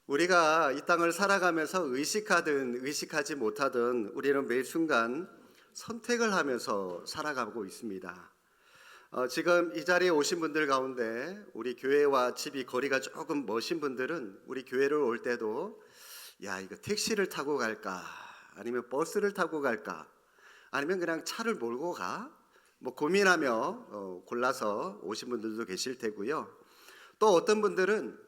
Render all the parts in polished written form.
우리가 이 땅을 살아가면서 의식하든 의식하지 못하든 우리는 매 순간 선택을 하면서 살아가고 있습니다. 지금 이 자리에 오신 분들 가운데 우리 교회와 집이 거리가 조금 머신 분들은 우리 교회를 올 때도 이거 택시를 타고 갈까? 아니면 버스를 타고 갈까? 아니면 그냥 차를 몰고 가? 고민하며 골라서 오신 분들도 계실 테고요. 또 어떤 분들은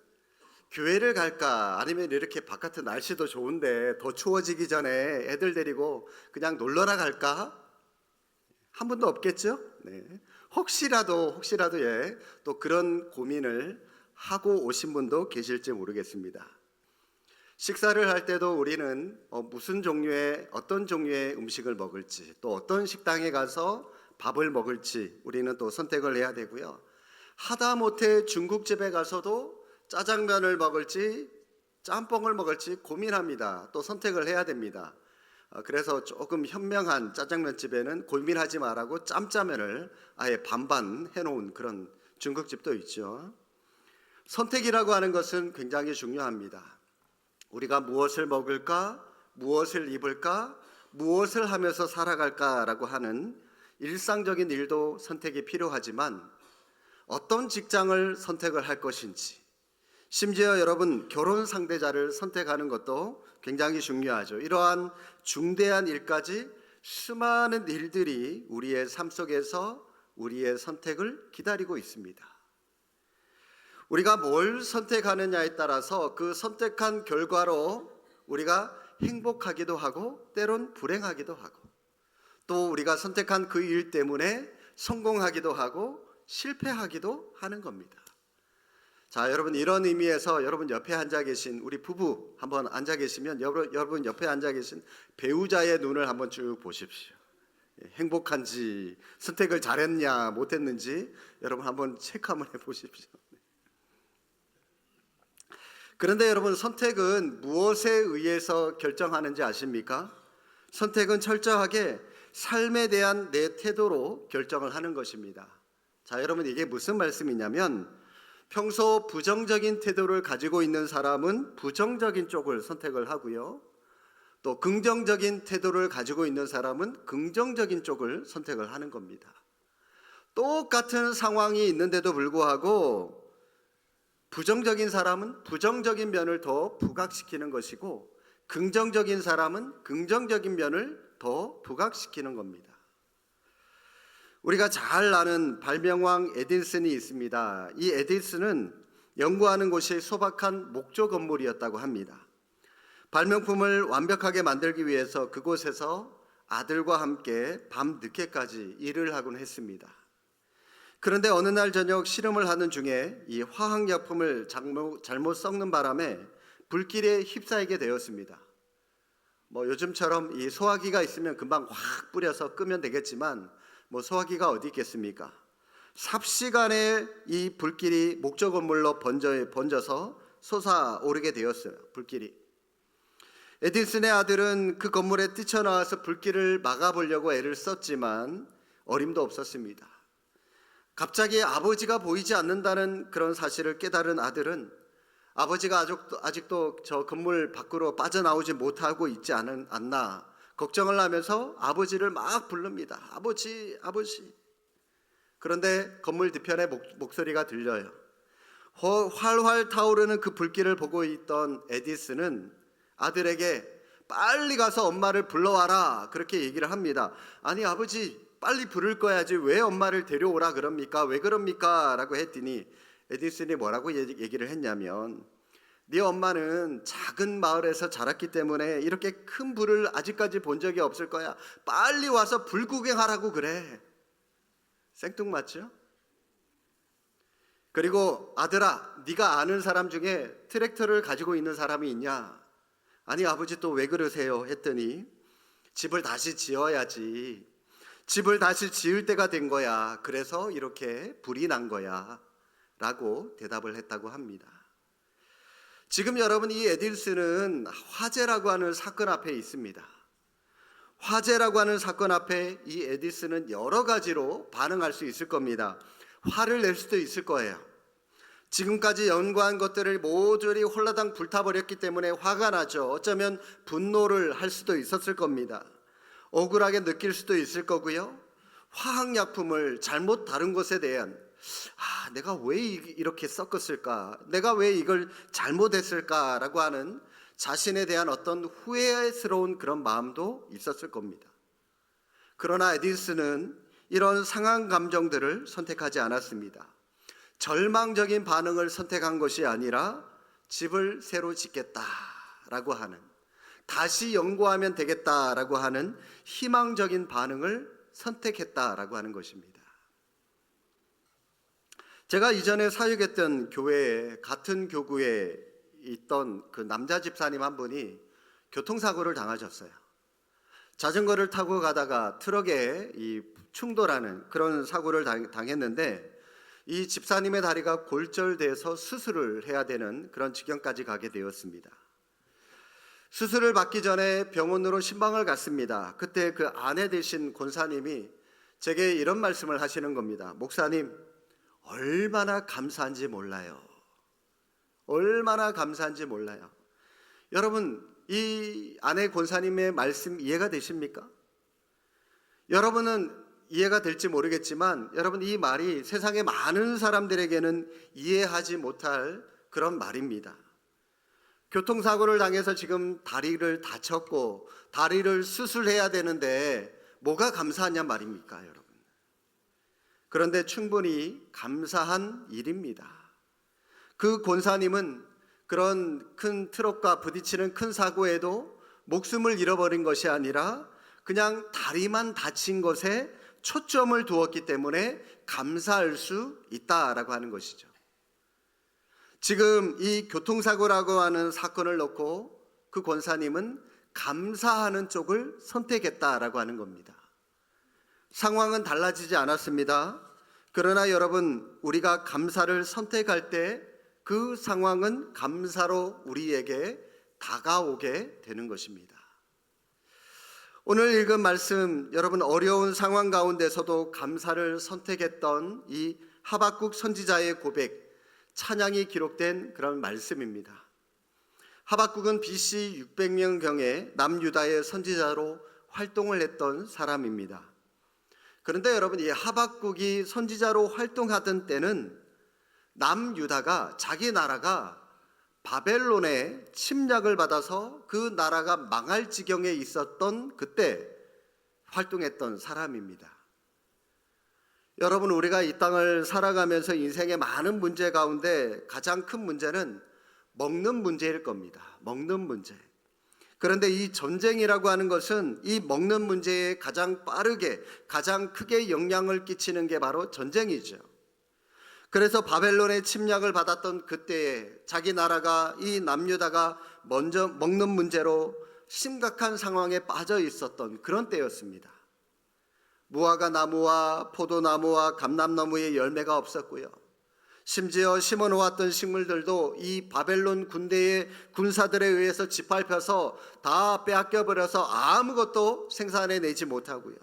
교회를 갈까? 아니면 이렇게 바깥에 날씨도 좋은데 더 추워지기 전에 애들 데리고 그냥 놀러나 갈까? 한 분도 없겠죠? 네. 혹시라도 또 그런 고민을 하고 오신 분도 계실지 모르겠습니다. 식사를 할 때도 우리는 어떤 종류의 음식을 먹을지, 또 어떤 식당에 가서 밥을 먹을지 우리는 또 선택을 해야 되고요. 하다못해 중국집에 가서도 짜장면을 먹을지 짬뽕을 먹을지 고민합니다. 또 선택을 해야 됩니다. 그래서 조금 현명한 짜장면집에는 고민하지 말라고 짬짜면을 아예 반반 해놓은 그런 중국집도 있죠. 선택이라고 하는 것은 굉장히 중요합니다. 우리가 무엇을 먹을까, 무엇을 입을까, 무엇을 하면서 살아갈까라고 하는 일상적인 일도 선택이 필요하지만 어떤 직장을 선택을 할 것인지, 심지어 여러분 결혼 상대자를 선택하는 것도 굉장히 중요하죠. 이러한 중대한 일까지 수많은 일들이 우리의 삶 속에서 우리의 선택을 기다리고 있습니다. 우리가 뭘 선택하느냐에 따라서 그 선택한 결과로 우리가 행복하기도 하고 때론 불행하기도 하고, 또 우리가 선택한 그 일 때문에 성공하기도 하고 실패하기도 하는 겁니다. 자, 여러분, 이런 의미에서 여러분 옆에 앉아 계신 우리 부부 한번 앉아 계시면 여러분 옆에 앉아 계신 배우자의 눈을 한번 쭉 보십시오. 행복한지, 선택을 잘했냐 못했는지 여러분 한번 체크 한번 해보십시오. 그런데 여러분, 선택은 무엇에 의해서 결정하는지 아십니까? 선택은 철저하게 삶에 대한 내 태도로 결정을 하는 것입니다. 자, 여러분, 이게 무슨 말씀이냐면 평소 부정적인 태도를 가지고 있는 사람은 부정적인 쪽을 선택을 하고요, 또 긍정적인 태도를 가지고 있는 사람은 긍정적인 쪽을 선택을 하는 겁니다. 똑같은 상황이 있는데도 불구하고 부정적인 사람은 부정적인 면을 더 부각시키는 것이고, 긍정적인 사람은 긍정적인 면을 더 부각시키는 겁니다. 우리가 잘 아는 발명왕 에디슨이 있습니다. 이 에디슨은 연구하는 곳이 소박한 목조 건물이었다고 합니다. 발명품을 완벽하게 만들기 위해서 그곳에서 아들과 함께 밤 늦게까지 일을 하곤 했습니다. 그런데 어느 날 저녁 실험을 하는 중에 이 화학약품을 잘못 섞는 바람에 불길에 휩싸이게 되었습니다. 요즘처럼 이 소화기가 있으면 금방 확 뿌려서 끄면 되겠지만 소화기가 어디 있겠습니까? 삽시간에 이 불길이 목조 건물로 번져서 솟아오르게 되었어요. 불길이. 에디슨의 아들은 그 건물에 뛰쳐나와서 불길을 막아보려고 애를 썼지만 어림도 없었습니다. 갑자기 아버지가 보이지 않는다는 그런 사실을 깨달은 아들은 아버지가 아직도 저 건물 밖으로 빠져나오지 못하고 있지 않나 걱정을 하면서 아버지를 막 부릅니다. 아버지, 아버지. 그런데 건물 뒤편에 목소리가 들려요. 활활 타오르는 그 불길을 보고 있던 에디슨은 아들에게 빨리 가서 엄마를 불러와라 그렇게 얘기를 합니다. 아니 아버지, 빨리 부를 거야지 왜 엄마를 데려오라 그럽니까? 왜 그럽니까? 라고 했더니 에디슨이 뭐라고 얘기를 했냐면, 네 엄마는 작은 마을에서 자랐기 때문에 이렇게 큰 불을 아직까지 본 적이 없을 거야. 빨리 와서 불 구경하라고 그래. 생뚱맞죠? 그리고 아들아, 네가 아는 사람 중에 트랙터를 가지고 있는 사람이 있냐? 아니 아버지 또 왜 그러세요? 했더니 집을 다시 지어야지. 집을 다시 지을 때가 된 거야. 그래서 이렇게 불이 난 거야 라고 대답을 했다고 합니다. 지금 여러분, 이 에디슨은 화재라고 하는 사건 앞에 있습니다. 화재라고 하는 사건 앞에 이 에디슨은 여러 가지로 반응할 수 있을 겁니다. 화를 낼 수도 있을 거예요. 지금까지 연구한 것들을 모조리 홀라당 불타버렸기 때문에 화가 나죠. 어쩌면 분노를 할 수도 있었을 겁니다. 억울하게 느낄 수도 있을 거고요. 화학약품을 잘못 다룬 것에 대한 내가 왜 이렇게 섞었을까? 내가 왜 이걸 잘못했을까라고 하는 자신에 대한 어떤 후회스러운 그런 마음도 있었을 겁니다. 그러나 에디슨은 이런 상한 감정들을 선택하지 않았습니다. 절망적인 반응을 선택한 것이 아니라 집을 새로 짓겠다라고 하는, 다시 연구하면 되겠다라고 하는 희망적인 반응을 선택했다라고 하는 것입니다. 제가 이전에 사역했던 교회에, 같은 교구에 있던 그 남자 집사님 한 분이 교통사고를 당하셨어요. 자전거를 타고 가다가 트럭에 충돌하는 그런 사고를 당했는데, 이 집사님의 다리가 골절돼서 수술을 해야 되는 그런 지경까지 가게 되었습니다. 수술을 받기 전에 병원으로 신방을 갔습니다. 그때 그 아내 되신 권사님이 제게 이런 말씀을 하시는 겁니다. 목사님, 얼마나 감사한지 몰라요. 얼마나 감사한지 몰라요. 여러분, 이 아내 권사님의 말씀 이해가 되십니까? 여러분은 이해가 될지 모르겠지만, 여러분, 이 말이 세상의 많은 사람들에게는 이해하지 못할 그런 말입니다. 교통사고를 당해서 지금 다리를 다쳤고 다리를 수술해야 되는데 뭐가 감사하냐 말입니까, 여러분? 그런데 충분히 감사한 일입니다. 그 권사님은 그런 큰 트럭과 부딪히는 큰 사고에도 목숨을 잃어버린 것이 아니라 그냥 다리만 다친 것에 초점을 두었기 때문에 감사할 수 있다라고 하는 것이죠. 지금 이 교통사고라고 하는 사건을 놓고 그 권사님은 감사하는 쪽을 선택했다라고 하는 겁니다. 상황은 달라지지 않았습니다. 그러나 여러분, 우리가 감사를 선택할 때 그 상황은 감사로 우리에게 다가오게 되는 것입니다. 오늘 읽은 말씀, 여러분, 어려운 상황 가운데서도 감사를 선택했던 이 하박국 선지자의 고백, 찬양이 기록된 그런 말씀입니다. 하박국은 BC 600년경에 남유다의 선지자로 활동을 했던 사람입니다. 그런데 여러분, 이 하박국이 선지자로 활동하던 때는 남유다가, 자기 나라가 바벨론의 침략을 받아서 그 나라가 망할 지경에 있었던 그때 활동했던 사람입니다. 여러분, 우리가 이 땅을 살아가면서 인생의 많은 문제 가운데 가장 큰 문제는 먹는 문제일 겁니다. 먹는 문제. 그런데 이 전쟁이라고 하는 것은 이 먹는 문제에 가장 빠르게, 가장 크게 영향을 끼치는 게 바로 전쟁이죠. 그래서 바벨론의 침략을 받았던 그때에 자기 나라가, 이 남유다가 먼저 먹는 문제로 심각한 상황에 빠져 있었던 그런 때였습니다. 무화과 나무와 포도나무와 감람나무에 열매가 없었고요. 심지어 심어놓았던 식물들도 이 바벨론 군대의 군사들에 의해서 짓밟혀서 다 빼앗겨버려서 아무것도 생산해내지 못하고요.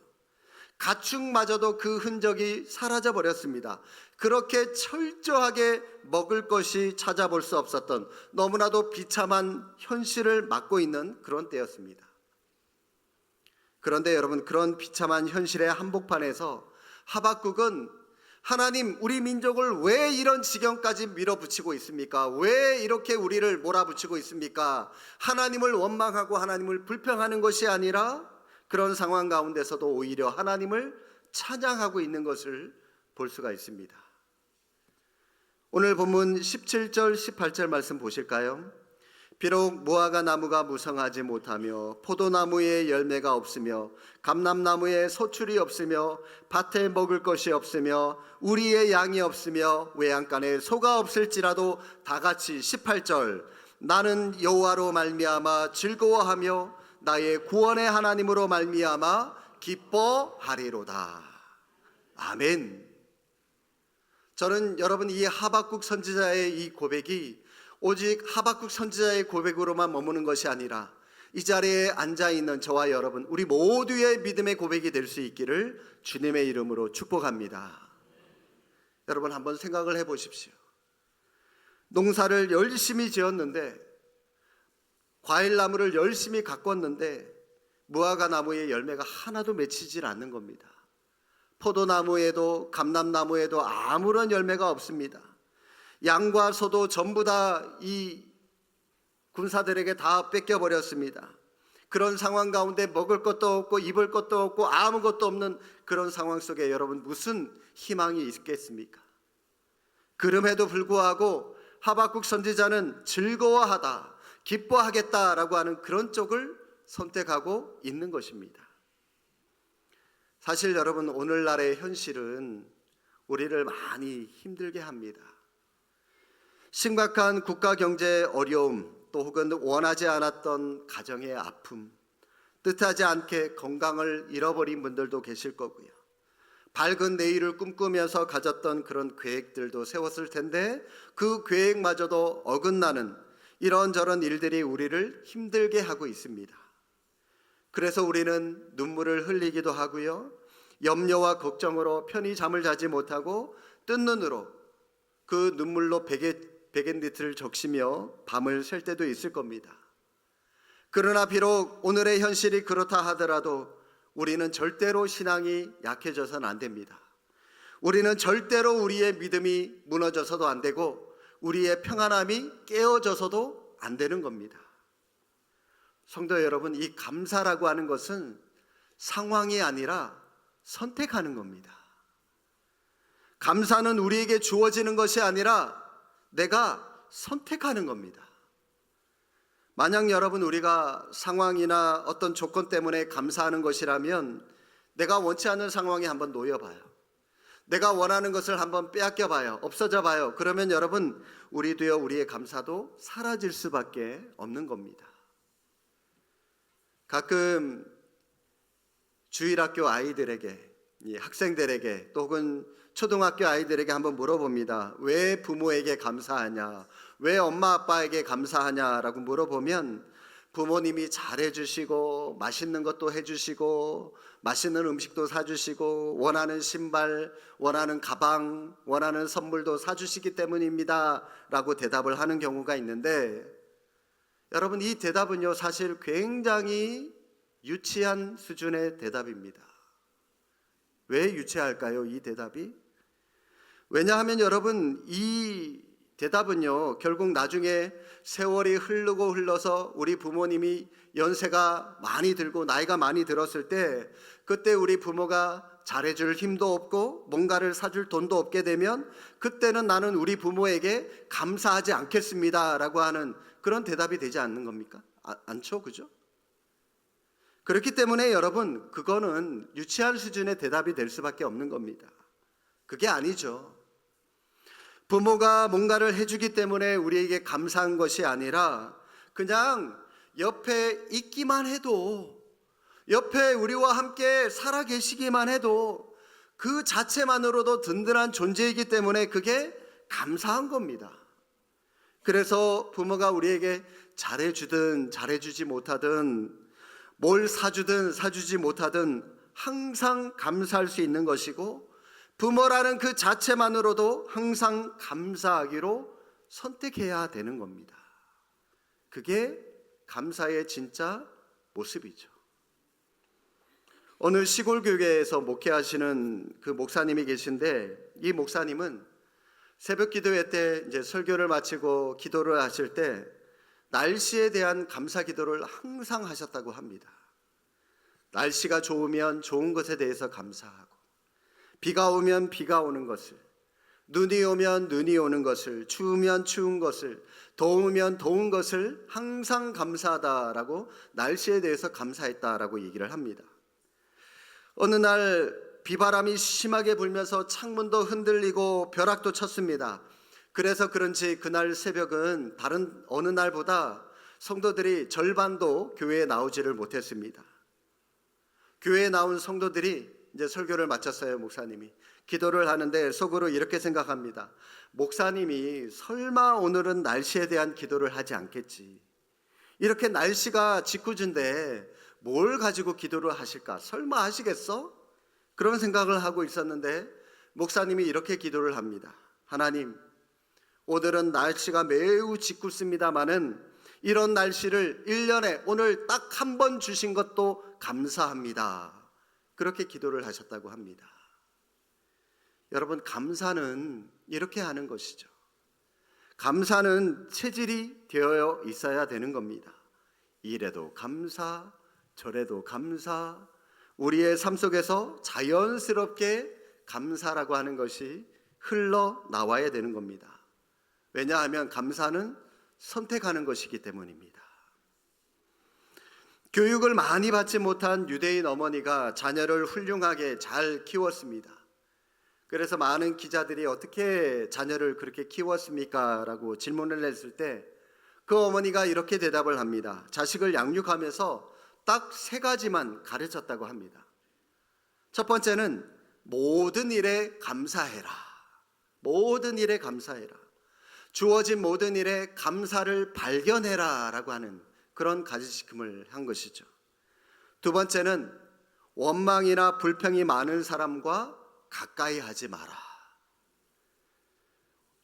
가축마저도 그 흔적이 사라져버렸습니다. 그렇게 철저하게 먹을 것이 찾아볼 수 없었던, 너무나도 비참한 현실을 맞고 있는 그런 때였습니다. 그런데 여러분, 그런 비참한 현실의 한복판에서 하박국은 하나님, 우리 민족을 왜 이런 지경까지 밀어붙이고 있습니까? 왜 이렇게 우리를 몰아붙이고 있습니까? 하나님을 원망하고 하나님을 불평하는 것이 아니라 그런 상황 가운데서도 오히려 하나님을 찬양하고 있는 것을 볼 수가 있습니다. 오늘 본문 17절 18절 말씀 보실까요? 비록 무화과 나무가 무성하지 못하며 포도나무에 열매가 없으며 감람나무에 소출이 없으며 밭에 먹을 것이 없으며 우리의 양이 없으며 외양간에 소가 없을지라도 다같이 18절 나는 여호와로 말미암아 즐거워하며 나의 구원의 하나님으로 말미암아 기뻐하리로다. 아멘. 저는 여러분, 이 하박국 선지자의 이 고백이 오직 하박국 선지자의 고백으로만 머무는 것이 아니라 이 자리에 앉아있는 저와 여러분, 우리 모두의 믿음의 고백이 될 수 있기를 주님의 이름으로 축복합니다. 여러분, 한번 생각을 해보십시오. 농사를 열심히 지었는데, 과일나무를 열심히 가꿨는데 무화과 나무의 열매가 하나도 맺히질 않는 겁니다. 포도나무에도 감람나무에도 아무런 열매가 없습니다. 양과 소도 전부 다 이 군사들에게 다 뺏겨버렸습니다. 그런 상황 가운데 먹을 것도 없고 입을 것도 없고 아무것도 없는 그런 상황 속에 여러분 무슨 희망이 있겠습니까? 그럼에도 불구하고 하박국 선지자는 즐거워하다, 기뻐하겠다라고 하는 그런 쪽을 선택하고 있는 것입니다. 사실 여러분, 오늘날의 현실은 우리를 많이 힘들게 합니다. 심각한 국가 경제 어려움, 또 혹은 원하지 않았던 가정의 아픔, 뜻하지 않게 건강을 잃어버린 분들도 계실 거고요. 밝은 내일을 꿈꾸면서 가졌던 그런 계획들도 세웠을 텐데 그 계획마저도 어긋나는 이런저런 일들이 우리를 힘들게 하고 있습니다. 그래서 우리는 눈물을 흘리기도 하고요. 염려와 걱정으로 편히 잠을 자지 못하고 뜬 눈으로 그 눈물로 베갯니트를 적시며 밤을 샐 때도 있을 겁니다. 그러나 비록 오늘의 현실이 그렇다 하더라도 우리는 절대로 신앙이 약해져서는 안 됩니다. 우리는 절대로 우리의 믿음이 무너져서도 안 되고 우리의 평안함이 깨어져서도 안 되는 겁니다. 성도 여러분, 이 감사라고 하는 것은 상황이 아니라 선택하는 겁니다. 감사는 우리에게 주어지는 것이 아니라 내가 선택하는 겁니다. 만약 여러분 우리가 상황이나 어떤 조건 때문에 감사하는 것이라면 내가 원치 않는 상황에 한번 놓여봐요. 내가 원하는 것을 한번 빼앗겨봐요. 없어져봐요. 그러면 여러분 우리의 감사도 사라질 수밖에 없는 겁니다. 가끔 주일학교 아이들에게, 학생들에게 또 혹은 초등학교 아이들에게 한번 물어봅니다. 왜 부모에게 감사하냐? 왜 엄마 아빠에게 감사하냐라고 물어보면 부모님이 잘해주시고 맛있는 것도 해주시고 맛있는 음식도 사주시고 원하는 신발, 원하는 가방, 원하는 선물도 사주시기 때문입니다 라고 대답을 하는 경우가 있는데, 여러분 이 대답은요 사실 굉장히 유치한 수준의 대답입니다. 왜 유치할까요? 이 대답이? 왜냐하면 여러분 이 대답은요 결국 나중에 세월이 흐르고 흘러서 우리 부모님이 연세가 많이 들고 나이가 많이 들었을 때 그때 우리 부모가 잘해줄 힘도 없고 뭔가를 사줄 돈도 없게 되면 그때는 나는 우리 부모에게 감사하지 않겠습니다 라고 하는 그런 대답이 되지 않는 겁니까? 않죠, 그죠? 그렇기 때문에 여러분 그거는 유치한 수준의 대답이 될 수밖에 없는 겁니다. 그게 아니죠. 부모가 뭔가를 해주기 때문에 우리에게 감사한 것이 아니라 그냥 옆에 있기만 해도, 옆에 우리와 함께 살아 계시기만 해도 그 자체만으로도 든든한 존재이기 때문에 그게 감사한 겁니다. 그래서 부모가 우리에게 잘해주든 잘해주지 못하든 뭘 사주든 사주지 못하든 항상 감사할 수 있는 것이고 부모라는 그 자체만으로도 항상 감사하기로 선택해야 되는 겁니다. 그게 감사의 진짜 모습이죠. 오늘 시골 교회에서 목회하시는 그 목사님이 계신데 이 목사님은 새벽 기도회 때 이제 설교를 마치고 기도를 하실 때 날씨에 대한 감사 기도를 항상 하셨다고 합니다. 날씨가 좋으면 좋은 것에 대해서 감사하고 비가 오면 비가 오는 것을, 눈이 오면 눈이 오는 것을, 추우면 추운 것을, 더우면 더운 것을 항상 감사하다라고 날씨에 대해서 감사했다라고 얘기를 합니다. 어느 날 비바람이 심하게 불면서 창문도 흔들리고 벼락도 쳤습니다. 그래서 그런지 그날 새벽은 다른 어느 날보다 성도들이 절반도 교회에 나오지를 못했습니다. 교회에 나온 성도들이 이제 설교를 마쳤어요. 목사님이 기도를 하는데 속으로 이렇게 생각합니다. 목사님이 설마 오늘은 날씨에 대한 기도를 하지 않겠지. 이렇게 날씨가 짓궂은데 뭘 가지고 기도를 하실까? 설마 하시겠어? 그런 생각을 하고 있었는데 목사님이 이렇게 기도를 합니다. 하나님, 오늘은 날씨가 매우 짓궂습니다마는 이런 날씨를 1년에 오늘 딱 한 번 주신 것도 감사합니다. 그렇게 기도를 하셨다고 합니다. 여러분, 감사는 이렇게 하는 것이죠. 감사는 체질이 되어 있어야 되는 겁니다. 이래도 감사, 저래도 감사, 우리의 삶 속에서 자연스럽게 감사라고 하는 것이 흘러나와야 되는 겁니다. 왜냐하면 감사는 선택하는 것이기 때문입니다. 교육을 많이 받지 못한 유대인 어머니가 자녀를 훌륭하게 잘 키웠습니다. 그래서 많은 기자들이 어떻게 자녀를 그렇게 키웠습니까? 라고 질문을 했을 때 그 어머니가 이렇게 대답을 합니다. 자식을 양육하면서 딱 3가지만 가르쳤다고 합니다. 첫 번째는 모든 일에 감사해라. 모든 일에 감사해라. 주어진 모든 일에 감사를 발견해라 라고 하는 그런 가르침을 한 것이죠. 두 번째는 원망이나 불평이 많은 사람과 가까이 하지 마라.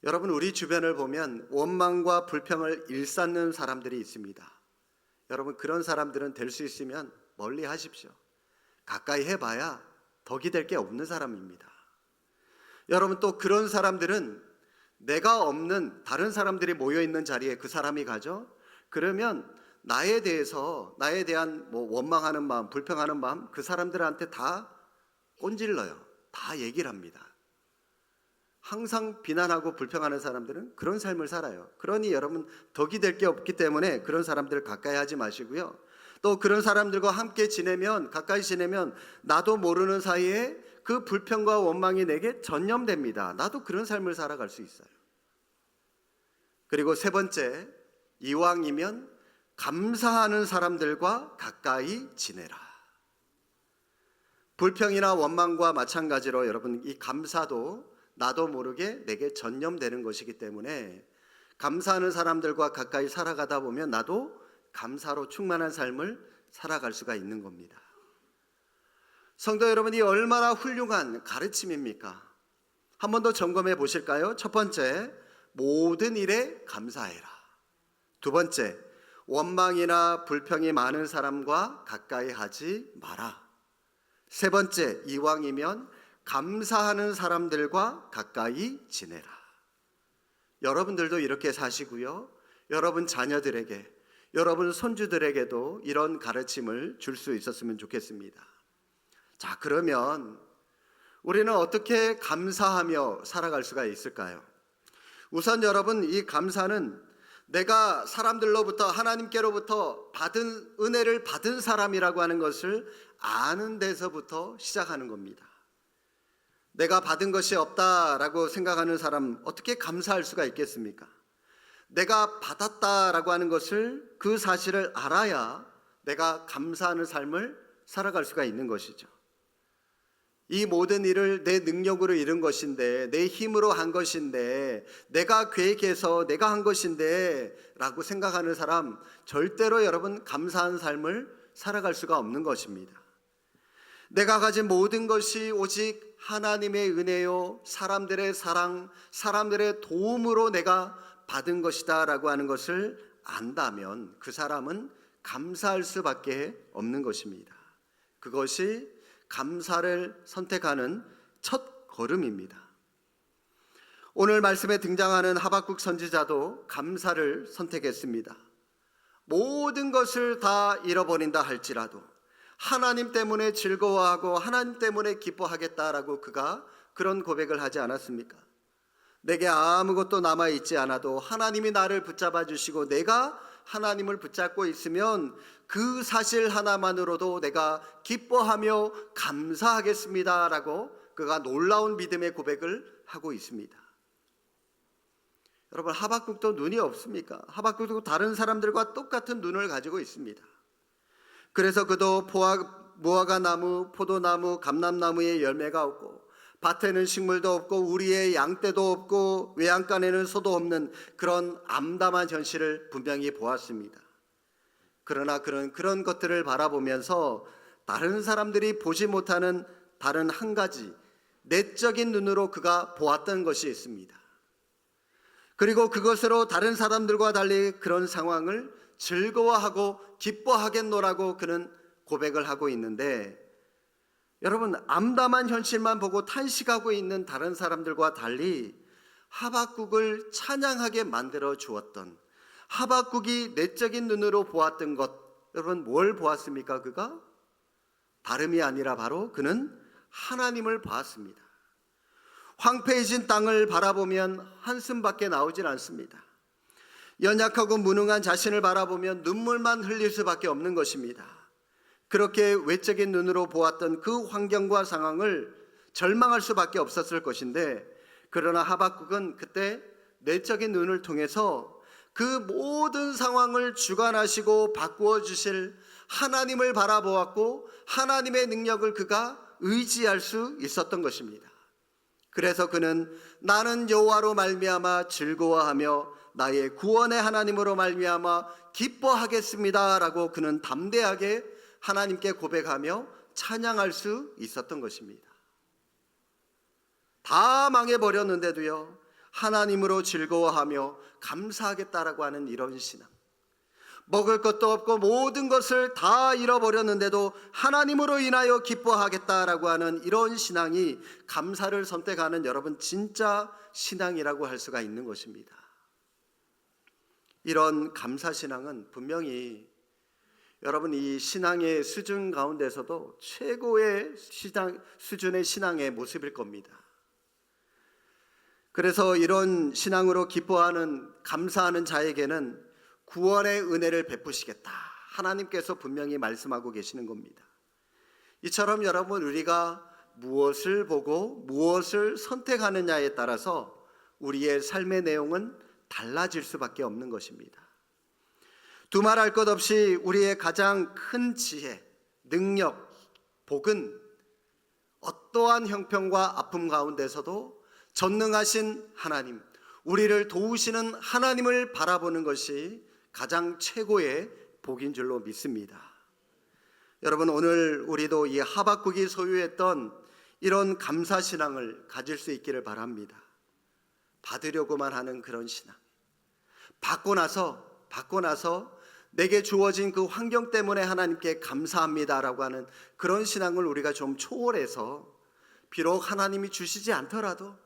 여러분, 우리 주변을 보면 원망과 불평을 일삼는 사람들이 있습니다. 여러분, 그런 사람들은 될 수 있으면 멀리 하십시오. 가까이 해봐야 덕이 될 게 없는 사람입니다. 여러분, 또 그런 사람들은 내가 없는 다른 사람들이 모여있는 자리에 그 사람이 가죠. 그러면 나에 대한 원망하는 마음, 불평하는 마음 그 사람들한테 다 꼰질러요. 다 얘기를 합니다. 항상 비난하고 불평하는 사람들은 그런 삶을 살아요. 그러니 여러분, 덕이 될 게 없기 때문에 그런 사람들을 가까이 하지 마시고요. 또 그런 사람들과 함께 지내면, 가까이 지내면 나도 모르는 사이에 그 불평과 원망이 내게 전염됩니다. 나도 그런 삶을 살아갈 수 있어요. 그리고 세 번째, 이왕이면 감사하는 사람들과 가까이 지내라. 불평이나 원망과 마찬가지로 여러분, 이 감사도 나도 모르게 내게 전염되는 것이기 때문에 감사하는 사람들과 가까이 살아가다 보면 나도 감사로 충만한 삶을 살아갈 수가 있는 겁니다. 성도 여러분이 얼마나 훌륭한 가르침입니까? 한 번 더 점검해 보실까요? 첫 번째, 모든 일에 감사해라. 두 번째, 원망이나 불평이 많은 사람과 가까이 하지 마라. 세 번째, 이왕이면 감사하는 사람들과 가까이 지내라. 여러분들도 이렇게 사시고요. 여러분 자녀들에게, 여러분 손주들에게도 이런 가르침을 줄 수 있었으면 좋겠습니다. 자, 그러면 우리는 어떻게 감사하며 살아갈 수가 있을까요? 우선 여러분, 이 감사는 내가 사람들로부터, 하나님께로부터 받은 은혜를 받은 사람이라고 하는 것을 아는 데서부터 시작하는 겁니다. 내가 받은 것이 없다라고 생각하는 사람 어떻게 감사할 수가 있겠습니까? 내가 받았다라고 하는 것을, 그 사실을 알아야 내가 감사하는 삶을 살아갈 수가 있는 것이죠. 이 모든 일을 내 능력으로 이룬 것인데, 내 힘으로 한 것인데, 내가 계획해서 내가 한 것인데 라고 생각하는 사람 절대로 여러분 감사한 삶을 살아갈 수가 없는 것입니다. 내가 가진 모든 것이 오직 하나님의 은혜요, 사람들의 사랑, 사람들의 도움으로 내가 받은 것이다 라고 하는 것을 안다면 그 사람은 감사할 수밖에 없는 것입니다. 그것이 감사를 선택하는 첫 걸음입니다. 오늘 말씀에 등장하는 하박국 선지자도 감사를 선택했습니다. 모든 것을 다 잃어버린다 할지라도 하나님 때문에 즐거워하고 하나님 때문에 기뻐하겠다라고 그가 그런 고백을 하지 않았습니까? 내게 아무것도 남아있지 않아도 하나님이 나를 붙잡아 주시고 내가 하나님을 붙잡고 있으면 그 사실 하나만으로도 내가 기뻐하며 감사하겠습니다 라고 그가 놀라운 믿음의 고백을 하고 있습니다. 여러분, 하박국도 눈이 없습니까? 하박국도 다른 사람들과 똑같은 눈을 가지고 있습니다. 그래서 그도 무화과 나무, 포도나무, 감람나무에 열매가 없고 밭에는 식물도 없고 우리의 양떼도 없고 외양간에는 소도 없는 그런 암담한 현실을 분명히 보았습니다. 그러나 그런 것들을 바라보면서 다른 사람들이 보지 못하는 다른 한 가지 내적인 눈으로 그가 보았던 것이 있습니다. 그리고 그것으로 다른 사람들과 달리 그런 상황을 즐거워하고 기뻐하겠노라고 그는 고백을 하고 있는데, 여러분, 암담한 현실만 보고 탄식하고 있는 다른 사람들과 달리 하박국을 찬양하게 만들어 주었던, 하박국이 내적인 눈으로 보았던 것, 여러분 뭘 보았습니까? 그가 다름이 아니라 바로 그는 하나님을 보았습니다. 황폐해진 땅을 바라보면 한숨밖에 나오질 않습니다. 연약하고 무능한 자신을 바라보면 눈물만 흘릴 수밖에 없는 것입니다. 그렇게 외적인 눈으로 보았던 그 환경과 상황을 절망할 수밖에 없었을 것인데, 그러나 하박국은 그때 내적인 눈을 통해서 그 모든 상황을 주관하시고 바꾸어 주실 하나님을 바라보았고, 하나님의 능력을 그가 의지할 수 있었던 것입니다. 그래서 그는 나는 여호와로 말미암아 즐거워하며 나의 구원의 하나님으로 말미암아 기뻐하겠습니다 라고 그는 담대하게 하나님께 고백하며 찬양할 수 있었던 것입니다. 다 망해버렸는데도요, 하나님으로 즐거워하며 감사하겠다라고 하는 이런 신앙. 먹을 것도 없고 모든 것을 다 잃어버렸는데도 하나님으로 인하여 기뻐하겠다라고 하는 이런 신앙이 감사를 선택하는, 여러분, 진짜 신앙이라고 할 수가 있는 것입니다. 이런 감사 신앙은 분명히 여러분 이 신앙의 수준 가운데서도 최고의 수준의 신앙의 모습일 겁니다. 그래서 이런 신앙으로 기뻐하는, 감사하는 자에게는 구원의 은혜를 베푸시겠다, 하나님께서 분명히 말씀하고 계시는 겁니다. 이처럼 여러분, 우리가 무엇을 보고 무엇을 선택하느냐에 따라서 우리의 삶의 내용은 달라질 수밖에 없는 것입니다. 두말할 것 없이 우리의 가장 큰 지혜, 능력, 복은 어떠한 형편과 아픔 가운데서도 전능하신 하나님, 우리를 도우시는 하나님을 바라보는 것이 가장 최고의 복인 줄로 믿습니다. 여러분, 오늘 우리도 이 하박국이 소유했던 이런 감사신앙을 가질 수 있기를 바랍니다. 받으려고만 하는 그런 신앙, 받고 나서 내게 주어진 그 환경 때문에 하나님께 감사합니다라고 하는 그런 신앙을 우리가 좀 초월해서, 비록 하나님이 주시지 않더라도,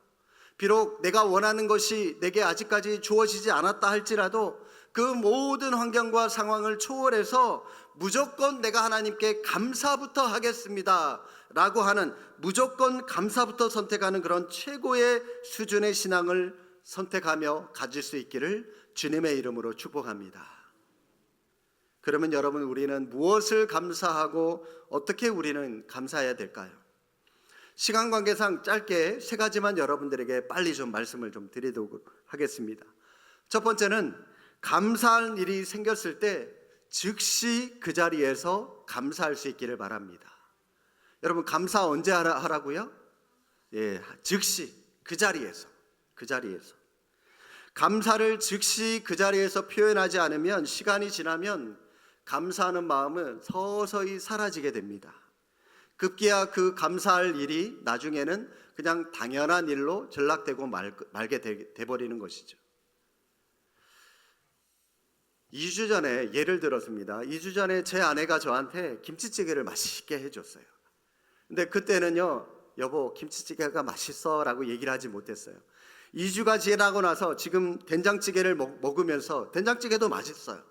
비록 내가 원하는 것이 내게 아직까지 주어지지 않았다 할지라도 그 모든 환경과 상황을 초월해서 무조건 내가 하나님께 감사부터 하겠습니다 라고 하는, 무조건 감사부터 선택하는 그런 최고의 수준의 신앙을 선택하며 가질 수 있기를 주님의 이름으로 축복합니다. 그러면 여러분, 우리는 무엇을 감사하고 어떻게 우리는 감사해야 될까요? 시간 관계상 짧게 세 가지만 여러분들에게 빨리 좀 말씀을 좀 드리도록 하겠습니다. 첫 번째는 감사할 일이 생겼을 때 즉시 그 자리에서 감사할 수 있기를 바랍니다. 여러분, 감사 언제 하라고요? 즉시 그 자리에서. 감사를 즉시 그 자리에서 표현하지 않으면, 시간이 지나면 감사하는 마음은 서서히 사라지게 됩니다. 급기야 그 감사할 일이 나중에는 그냥 당연한 일로 전락되고 말게 돼버리는 것이죠. 2주 전에 예를 들었습니다. 2주 전에 제 아내가 저한테 김치찌개를 맛있게 해줬어요. 근데 그때는요, 여보 김치찌개가 맛있어 라고 얘기를 하지 못했어요. 2주가 지나고 나서 지금 된장찌개를 먹으면서 된장찌개도 맛있어요.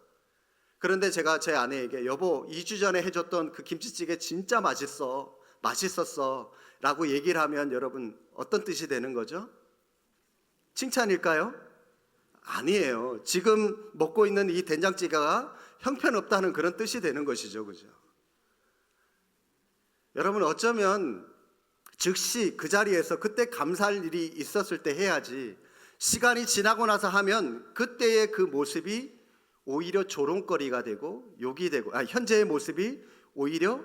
그런데 제가 제 아내에게 여보 2주 전에 해줬던 그 김치찌개 진짜 맛있었어 라고 얘기를 하면 여러분 어떤 뜻이 되는 거죠? 칭찬일까요? 아니에요. 지금 먹고 있는 이 된장찌개가 형편없다는 그런 뜻이 되는 것이죠. 그죠? 여러분, 어쩌면 즉시 그 자리에서 그때 감사할 일이 있었을 때 해야지, 시간이 지나고 나서 하면 그때의 그 모습이 오히려 조롱거리가 되고 욕이 되고, 현재의 모습이 오히려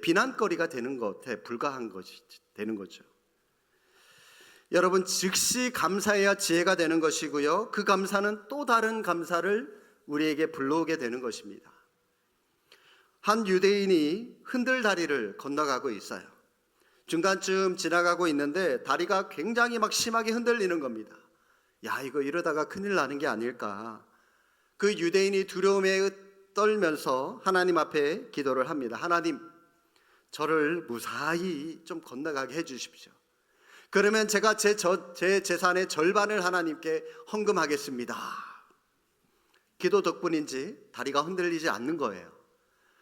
비난거리가 되는 것에 불과한 것이 되는 거죠. 여러분, 즉시 감사해야 지혜가 되는 것이고요, 그 감사는 또 다른 감사를 우리에게 불러오게 되는 것입니다. 한 유대인이 흔들다리를 건너가고 있어요. 중간쯤 지나가고 있는데 다리가 굉장히 막 심하게 흔들리는 겁니다. 야, 이거 이러다가 큰일 나는 게 아닐까. 그 유대인이 두려움에 떨면서 하나님 앞에 기도를 합니다. 하나님, 저를 무사히 좀 건너가게 해주십시오. 그러면 제가 제 재산의 절반을 하나님께 헌금하겠습니다. 기도 덕분인지 다리가 흔들리지 않는 거예요.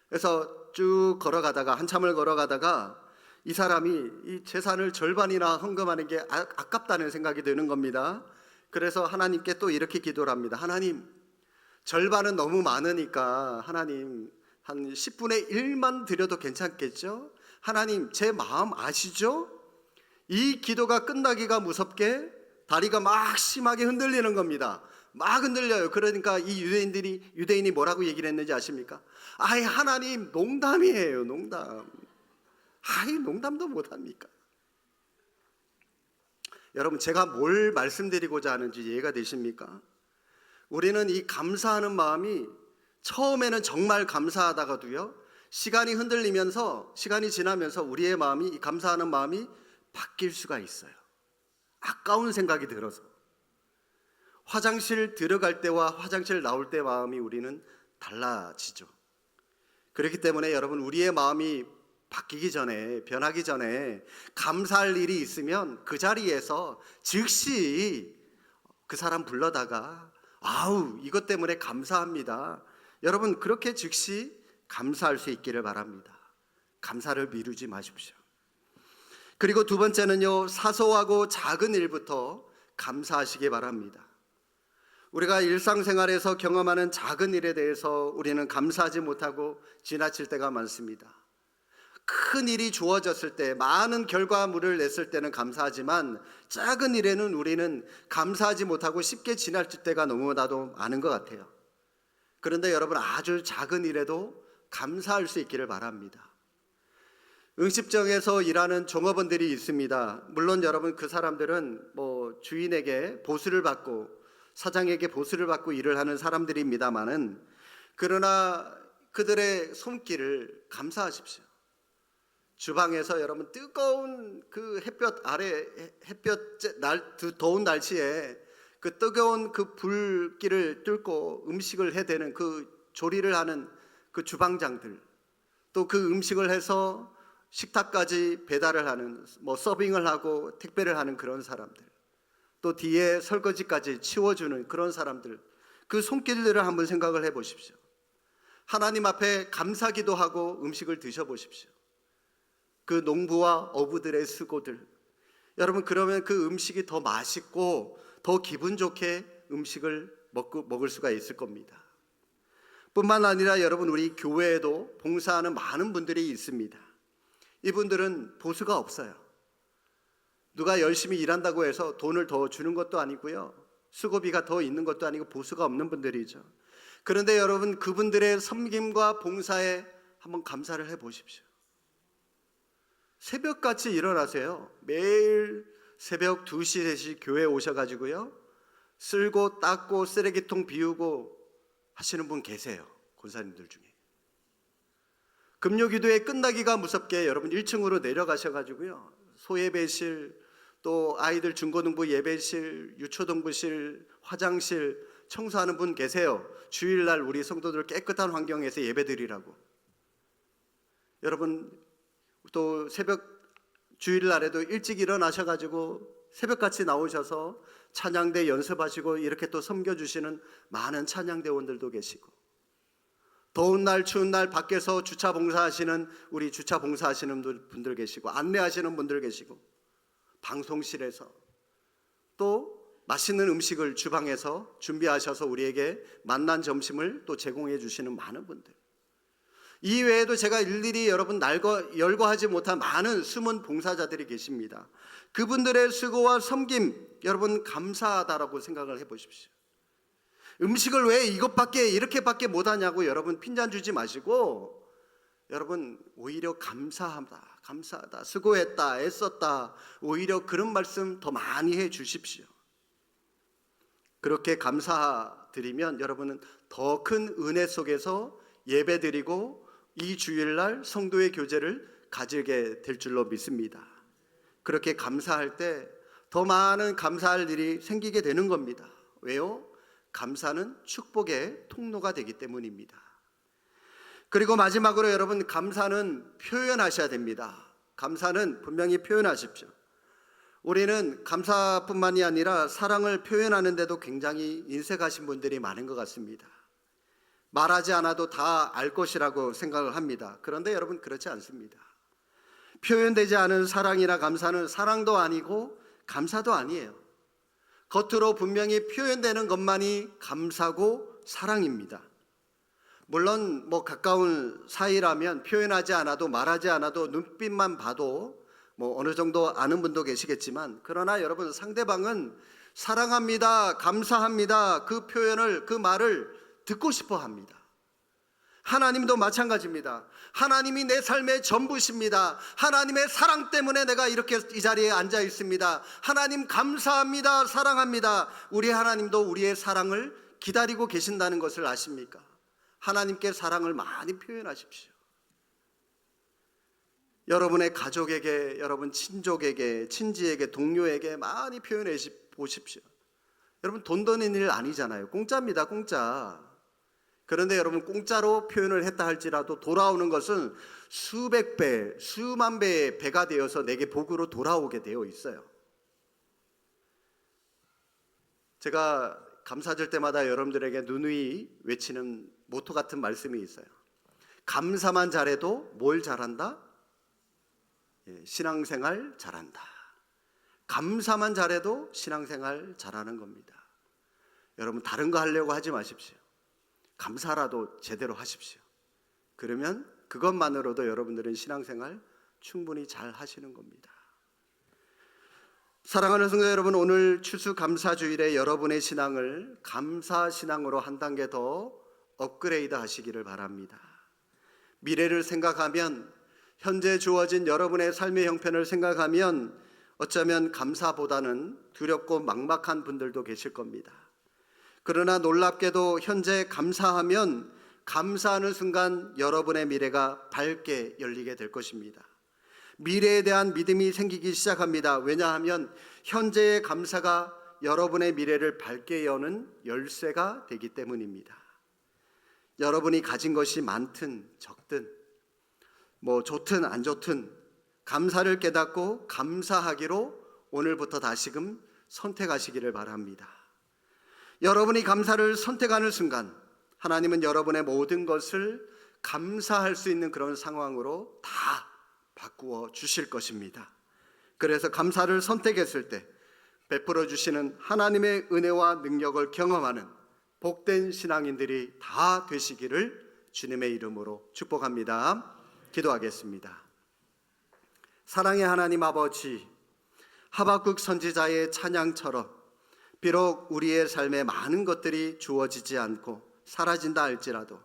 그래서 쭉 걸어가다가, 한참을 걸어가다가 이 사람이 이 재산을 절반이나 헌금하는 게 아깝다는 생각이 드는 겁니다. 그래서 하나님께 또 이렇게 기도를 합니다. 하나님, 절반은 너무 많으니까 하나님 한 10분의 1만 드려도 괜찮겠죠? 하나님, 제 마음 아시죠? 이 기도가 끝나기가 무섭게 다리가 막 심하게 흔들리는 겁니다. 막 흔들려요. 그러니까 이 유대인이 뭐라고 얘기를 했는지 아십니까? 아이, 하나님, 농담이에요, 농담. 아이, 농담도 못합니까? 여러분, 제가 뭘 말씀드리고자 하는지 이해가 되십니까? 우리는 이 감사하는 마음이 처음에는 정말 감사하다가도요, 시간이 흔들리면서, 시간이 지나면서 우리의 마음이, 이 감사하는 마음이 바뀔 수가 있어요. 아까운 생각이 들어서. 화장실 들어갈 때와 화장실 나올 때 마음이 우리는 달라지죠. 그렇기 때문에 여러분, 우리의 마음이 바뀌기 전에, 변하기 전에 감사할 일이 있으면 그 자리에서 즉시 그 사람 불러다가 아우, 이것 때문에 감사합니다. 여러분, 그렇게 즉시 감사할 수 있기를 바랍니다. 감사를 미루지 마십시오. 그리고 두 번째는요, 사소하고 작은 일부터 감사하시기 바랍니다. 우리가 일상생활에서 경험하는 작은 일에 대해서 우리는 감사하지 못하고 지나칠 때가 많습니다. 큰 일이 주어졌을 때, 많은 결과물을 냈을 때는 감사하지만 작은 일에는 우리는 감사하지 못하고 쉽게 지나칠 때가 너무나도 많은 것 같아요. 그런데 여러분, 아주 작은 일에도 감사할 수 있기를 바랍니다. 응집정에서 일하는 종업원들이 있습니다. 물론 여러분, 그 사람들은 주인에게 보수를 받고, 사장에게 보수를 받고 일을 하는 사람들입니다마는, 그러나 그들의 손길을 감사하십시오. 주방에서 여러분, 뜨거운 그 햇볕 아래, 더운 날씨에 그 뜨거운 그 불길을 뚫고 음식을 해대는, 그 조리를 하는 그 주방장들, 또 그 음식을 해서 식탁까지 배달을 하는, 서빙을 하고 택배를 하는 그런 사람들, 또 뒤에 설거지까지 치워주는 그런 사람들, 그 손길들을 한번 생각을 해보십시오. 하나님 앞에 감사기도 하고 음식을 드셔보십시오. 그 농부와 어부들의 수고들, 여러분, 그러면 그 음식이 더 맛있고 더 기분 좋게 음식을 먹을 수가 있을 겁니다. 뿐만 아니라 여러분, 우리 교회에도 봉사하는 많은 분들이 있습니다. 이분들은 보수가 없어요. 누가 열심히 일한다고 해서 돈을 더 주는 것도 아니고요, 수고비가 더 있는 것도 아니고 보수가 없는 분들이죠. 그런데 여러분, 그분들의 섬김과 봉사에 한번 감사를 해보십시오. 새벽같이 일어나세요. 매일 새벽 2시, 3시 교회에 오셔가지고요, 쓸고 닦고 쓰레기통 비우고 하시는 분 계세요. 권사님들 중에. 금요기도회 끝나기가 무섭게 여러분 1층으로 내려가셔가지고요, 소예배실, 또 아이들 중고등부 예배실, 유초등부실, 화장실 청소하는 분 계세요. 주일날 우리 성도들 깨끗한 환경에서 예배드리라고. 여러분, 또 주일날에도 일찍 일어나셔가지고 새벽같이 나오셔서 찬양대 연습하시고 이렇게 또 섬겨주시는 많은 찬양대원들도 계시고, 더운 날 추운 날 밖에서 주차 봉사하시는 우리 주차 봉사하시는 분들 계시고, 안내하시는 분들 계시고, 방송실에서 또 맛있는 음식을 주방에서 준비하셔서 우리에게 맛난 점심을 또 제공해 주시는 많은 분들, 이 외에도 제가 일일이 여러분 열거하지 못한 많은 숨은 봉사자들이 계십니다. 그분들의 수고와 섬김, 여러분 감사하다라고 생각을 해보십시오. 음식을 왜 이렇게밖에 못하냐고 여러분 핀잔 주지 마시고, 여러분 오히려 감사하다, 수고했다, 애썼다, 오히려 그런 말씀 더 많이 해 주십시오. 그렇게 감사드리면 여러분은 더 큰 은혜 속에서 예배드리고 이 주일날 성도의 교제를 가지게 될 줄로 믿습니다. 그렇게 감사할 때 더 많은 감사할 일이 생기게 되는 겁니다. 왜요? 감사는 축복의 통로가 되기 때문입니다. 그리고 마지막으로 여러분, 감사는 표현하셔야 됩니다. 감사는 분명히 표현하십시오. 우리는 감사뿐만이 아니라 사랑을 표현하는데도 굉장히 인색하신 분들이 많은 것 같습니다. 말하지 않아도 다 알 것이라고 생각을 합니다. 그런데 여러분, 그렇지 않습니다. 표현되지 않은 사랑이나 감사는 사랑도 아니고 감사도 아니에요. 겉으로 분명히 표현되는 것만이 감사고 사랑입니다. 물론 가까운 사이라면 표현하지 않아도 말하지 않아도 눈빛만 봐도 어느 정도 아는 분도 계시겠지만, 그러나 여러분, 상대방은 사랑합니다, 감사합니다, 그 표현을, 그 말을 듣고 싶어 합니다. 하나님도 마찬가지입니다. 하나님이 내 삶의 전부십니다. 하나님의 사랑 때문에 내가 이렇게 이 자리에 앉아 있습니다. 하나님 감사합니다, 사랑합니다. 우리 하나님도 우리의 사랑을 기다리고 계신다는 것을 아십니까? 하나님께 사랑을 많이 표현하십시오. 여러분의 가족에게, 여러분 친족에게, 친지에게, 동료에게 많이 표현해 보십시오. 여러분, 돈 드는 일 아니잖아요. 공짜입니다, 공짜. 그런데 여러분, 공짜로 표현을 했다 할지라도 돌아오는 것은 수백 배, 수만 배의 배가 되어서 내게 복으로 돌아오게 되어 있어요. 제가 감사절 때마다 여러분들에게 누누이 외치는 모토 같은 말씀이 있어요. 감사만 잘해도 뭘 잘한다? 신앙생활 잘한다. 감사만 잘해도 신앙생활 잘하는 겁니다. 여러분, 다른 거 하려고 하지 마십시오. 감사라도 제대로 하십시오. 그러면 그것만으로도 여러분들은 신앙생활 충분히 잘 하시는 겁니다. 사랑하는 성도 여러분, 오늘 추수감사주일에 여러분의 신앙을 감사신앙으로 한 단계 더 업그레이드 하시기를 바랍니다. 미래를 생각하면, 현재 주어진 여러분의 삶의 형편을 생각하면 어쩌면 감사보다는 두렵고 막막한 분들도 계실 겁니다. 그러나 놀랍게도 현재 감사하면 감사하는 순간 여러분의 미래가 밝게 열리게 될 것입니다. 미래에 대한 믿음이 생기기 시작합니다. 왜냐하면 현재의 감사가 여러분의 미래를 밝게 여는 열쇠가 되기 때문입니다. 여러분이 가진 것이 많든 적든, 좋든 안 좋든 감사를 깨닫고 감사하기로 오늘부터 다시금 선택하시기를 바랍니다. 여러분이 감사를 선택하는 순간 하나님은 여러분의 모든 것을 감사할 수 있는 그런 상황으로 다 바꾸어 주실 것입니다. 그래서 감사를 선택했을 때 베풀어 주시는 하나님의 은혜와 능력을 경험하는 복된 신앙인들이 다 되시기를 주님의 이름으로 축복합니다. 기도하겠습니다. 사랑의 하나님 아버지, 하박국 선지자의 찬양처럼 비록 우리의 삶에 많은 것들이 주어지지 않고 사라진다 할지라도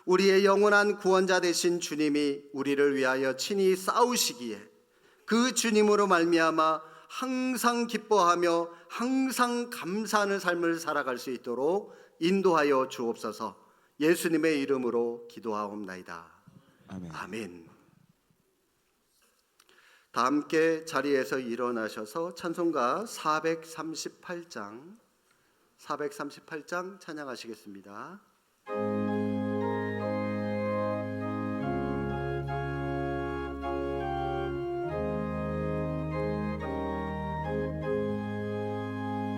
우리의 영원한 구원자 되신 주님이 우리를 위하여 친히 싸우시기에 그 주님으로 말미암아 항상 기뻐하며 항상 감사하는 삶을 살아갈 수 있도록 인도하여 주옵소서. 예수님의 이름으로 기도하옵나이다. 아멘. 아멘. 다 함께 자리에서 일어나셔서 찬송가 438장 찬양하시겠습니다.